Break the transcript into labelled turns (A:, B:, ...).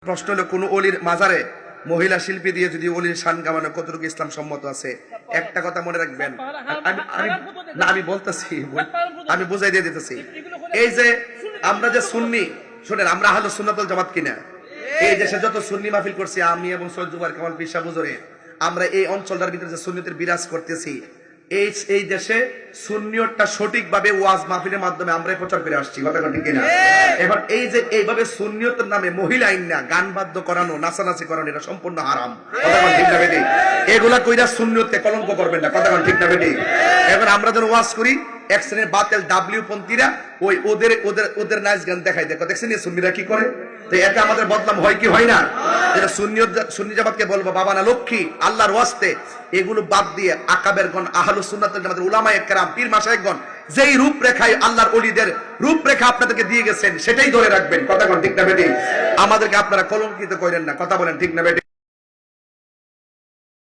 A: প্রশ্ন হলো কোন অলির মাজারে মহিলা শিল্পী দিয়ে যদি অলির শান গামানো কতটুকু ইসলাম সম্মত আছে? একটা কথা মনে রাখবেন, আমি বলতেছি, আমি বুঝাই দিয়ে দিতেছি। এই যে আমরা যে সুন্নি, শুনেন, আমরা আহলে সুন্নাত ওয়াল জামাত কিনা, এই দেশে যত সুন্নি মাহফিল করছি আমি এবং সৈয়দ জুবাইর কামাল পীর সাহেব হুজুরে, আমরা এই অঞ্চলটার ভিতরে যে সুন্নিয়তের বিরাজ করতেছি, এই দেশে সুন্নিয়তটা সঠিকভাবে ওয়াজ মাহফিলের মাধ্যমে আমরাই প্রচার করে আসছি, কথা ঠিক কিনা? এবার এই যে এইভাবে সুন্নিয়তের নামে মহিলা আইন না, গান বাদ্য করানো, নাচানাচি করানো, এটা সম্পূর্ণ হারাম, কথা ঠিক না বেটি? এগুলা কইরা সুন্নিয়তকে কলঙ্ক করবেন না, কথা ঠিক না বেটি? এবার আমরা যখন ওয়াজ করি, এক শ্রেণীর বাতেল ডাব্লিউ পন্থীরা ওই ওদের নাচ গান দেখাই, দেখো দেখছেন সুন্নিরা কি করে। তো এটা আমাদের বদনাম হয় কি হয় না? যেটা সুন্নি জামাতকে বলবো, বাবা না লক্ষ্মী, আল্লাহর ওয়াস্তে এগুলো বাদ দিয়ে আকাবেরগণ, আহলুস সুন্নাত ওয়াল জামাতের উলামায়ে কেরাম, পীর মাশায়েখগণ যেই রূপরেখায় আল্লাহর ওলিদের রূপরেখা আপনাদেরকে দিয়ে গেছেন, সেটাই ধরে রাখবেন, কথা ঠিক না বেটি? আমাদেরকে আপনারা কলঙ্কিত করেন না, কথা বলেন ঠিক না বেটি?